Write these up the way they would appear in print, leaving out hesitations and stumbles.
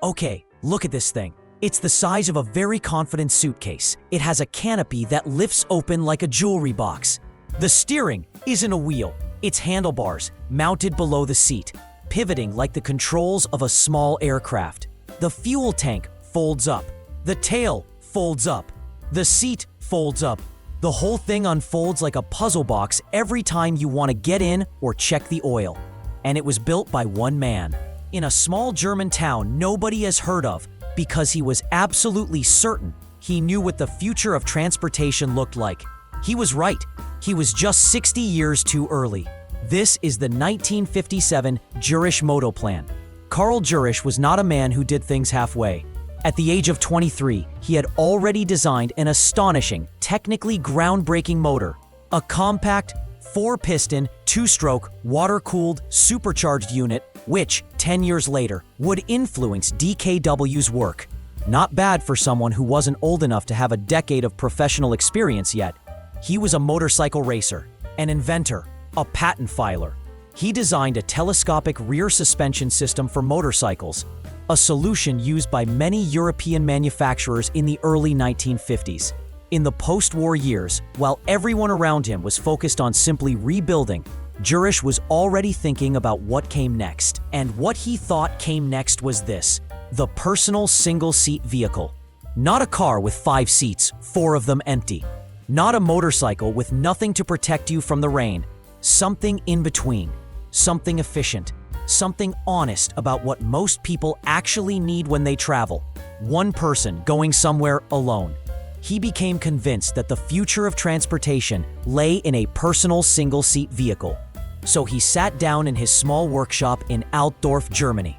Okay, look at this thing. It's the size of a very confident suitcase. It has a canopy that lifts open like a jewelry box. The steering isn't a wheel. It's handlebars mounted below the seat, pivoting like the controls of a small aircraft. The fuel tank folds up. The tail folds up. The seat folds up. The whole thing unfolds like a puzzle box every time you want to get in or check the oil. And it was built by one man in a small German town nobody has heard of, because he was absolutely certain he knew what the future of transportation looked like. He was right. He was just 60 years too early. This is the 1957 Jurisch Motoplan. Carl Jurisch was not a man who did things halfway. At the age of 23, he had already designed an astonishing, technically groundbreaking motor. A compact, 4-piston, 2-stroke, water-cooled, supercharged unit, which, 10 years later, would influence DKW's work. Not bad for someone who wasn't old enough to have a decade of professional experience yet. He was a motorcycle racer, an inventor, a patent filer. He designed a telescopic rear suspension system for motorcycles, a solution used by many European manufacturers in the early 1950s. In the post-war years, while everyone around him was focused on simply rebuilding, Jurisch was already thinking about what came next. And what he thought came next was this: the personal single-seat vehicle. Not a car with 5 seats, 4 of them empty. Not a motorcycle with nothing to protect you from the rain. Something in between. Something efficient. Something honest about what most people actually need when they travel. One person going somewhere alone. He became convinced that the future of transportation lay in a personal single-seat vehicle. So he sat down in his small workshop in Altdorf, Germany,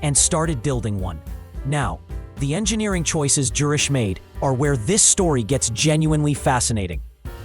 and started building one. Now, the engineering choices Jurisch made are where this story gets genuinely fascinating.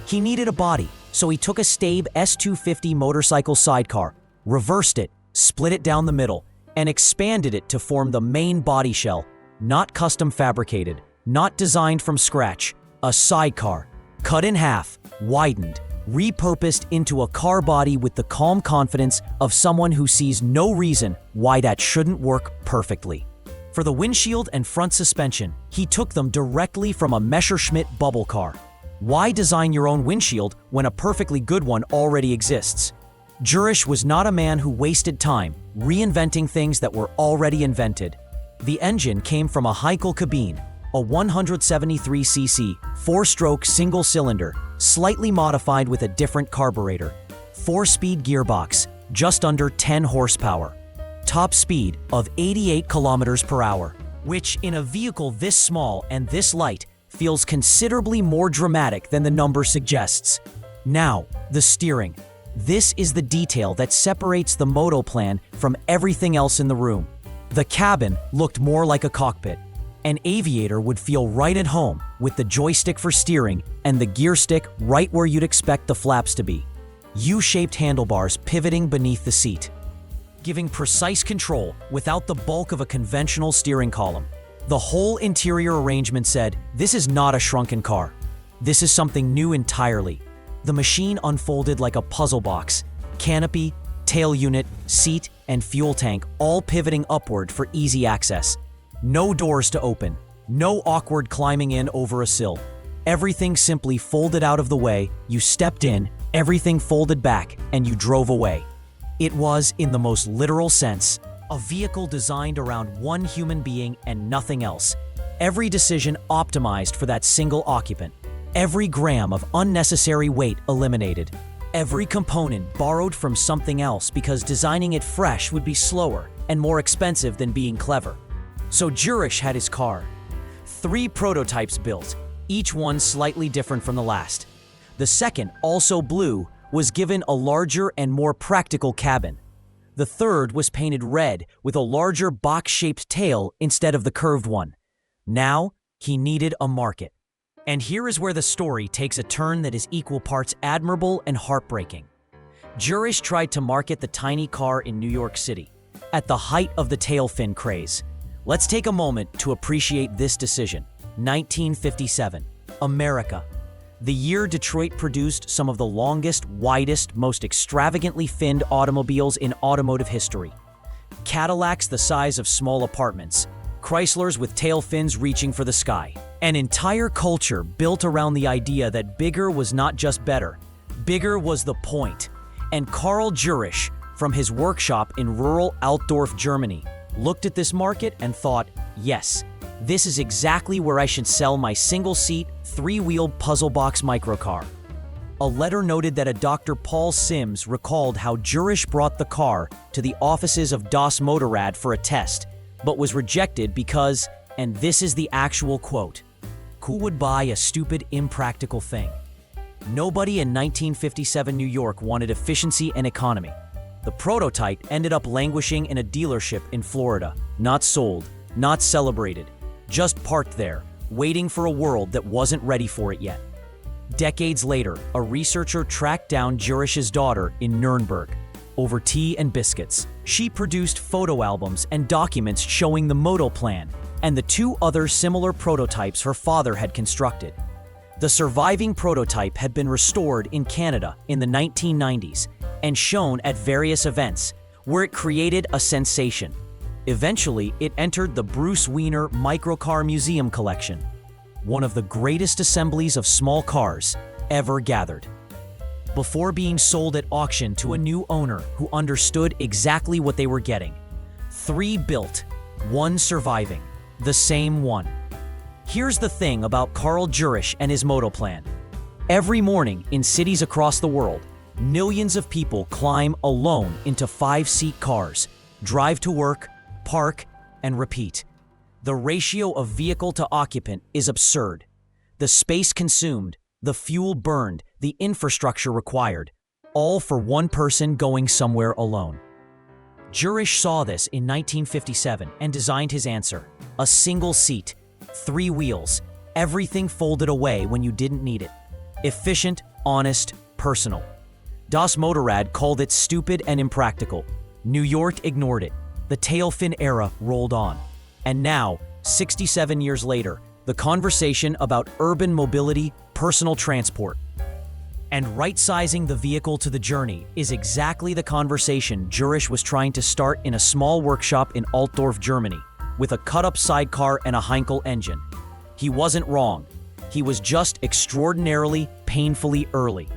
He needed a body, so he took a Stabe S250 motorcycle sidecar, reversed it, split it down the middle, and expanded it to form the main body shell. Not custom fabricated, not designed from scratch. A sidecar, cut in half, widened, repurposed into a car body with the calm confidence of someone who sees no reason why that shouldn't work perfectly. For the windshield and front suspension, he took them directly from a Messerschmitt bubble car. Why design your own windshield when a perfectly good one already exists? Jurisch was not a man who wasted time reinventing things that were already invented. The engine came from a Heinkel cabine, a 173cc, 4-stroke single-cylinder, slightly modified with a different carburetor. 4-speed gearbox, just under 10 horsepower. Top speed of 88 kilometers per hour, which in a vehicle this small and this light feels considerably more dramatic than the number suggests. Now, the steering. This is the detail that separates the Motoplan from everything else in the room. The cabin looked more like a cockpit. An aviator would feel right at home with the joystick for steering and the gear stick right where you'd expect the flaps to be. U-shaped handlebars pivoting beneath the seat, giving precise control without the bulk of a conventional steering column. The whole interior arrangement said, this is not a shrunken car. This is something new entirely. The machine unfolded like a puzzle box. Canopy, tail unit, seat, and fuel tank all pivoting upward for easy access. No doors to open. No awkward climbing in over a sill. Everything simply folded out of the way, you stepped in, everything folded back, and you drove away. It was, in the most literal sense, a vehicle designed around one human being and nothing else. Every decision optimized for that single occupant. Every gram of unnecessary weight eliminated. Every component borrowed from something else because designing it fresh would be slower and more expensive than being clever. So Jurisch had his car. 3 prototypes built, each one slightly different from the last. The second, also blue, was given a larger and more practical cabin. The third was painted red with a larger box-shaped tail instead of the curved one. Now, he needed a market. And here is where the story takes a turn that is equal parts admirable and heartbreaking. Jurisch tried to market the tiny car in New York City, at the height of the tailfin craze. Let's take a moment to appreciate this decision. 1957, America. The year Detroit produced some of the longest, widest, most extravagantly finned automobiles in automotive history. Cadillacs the size of small apartments, Chryslers with tail fins reaching for the sky. An entire culture built around the idea that bigger was not just better, bigger was the point. And Carl Jurisch, from his workshop in rural Altdorf, Germany, looked at this market and thought, yes, this is exactly where I should sell my single-seat, three-wheeled puzzle box microcar. A letter noted that a Dr. Paul Sims recalled how Jurisch brought the car to the offices of Das Motorrad for a test, but was rejected because, and this is the actual quote, "Who would buy a stupid, impractical thing?" Nobody in 1957 New York wanted efficiency and economy. The prototype ended up languishing in a dealership in Florida, not sold, not celebrated, just parked there, waiting for a world that wasn't ready for it yet. Decades later, a researcher tracked down Jurisch's daughter in Nuremberg. Over tea and biscuits, she produced photo albums and documents showing the Motoplan and the two other similar prototypes her father had constructed. The surviving prototype had been restored in Canada in the 1990s and shown at various events, where it created a sensation. Eventually, it entered the Bruce Wiener Microcar Museum collection, one of the greatest assemblies of small cars ever gathered. Before being sold at auction to a new owner who understood exactly what they were getting. 3 built, 1 surviving, the same one. Here's the thing about Carl Jurisch and his Motoplan. Every morning in cities across the world, millions of people climb alone into 5-seat cars, drive to work, park, and repeat. The ratio of vehicle to occupant is absurd. The space consumed, the fuel burned, the infrastructure required, all for one person going somewhere alone. Jurisch saw this in 1957 and designed his answer: a single seat, 3 wheels, everything folded away when you didn't need it. Efficient, honest, personal. Das Motorrad called it stupid and impractical. New York ignored it. The tailfin era rolled on. And now, 67 years later, the conversation about urban mobility, personal transport, and right-sizing the vehicle to the journey is exactly the conversation Jurisch was trying to start in a small workshop in Altdorf, Germany, with a cut-up sidecar and a Heinkel engine. He wasn't wrong. He was just extraordinarily, painfully early.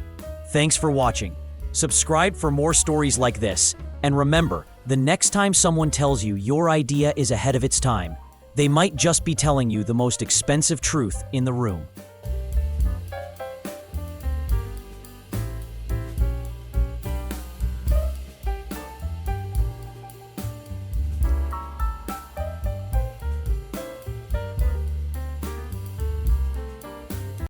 Thanks for watching. Subscribe for more stories like this. And remember, the next time someone tells you your idea is ahead of its time, they might just be telling you the most expensive truth in the room.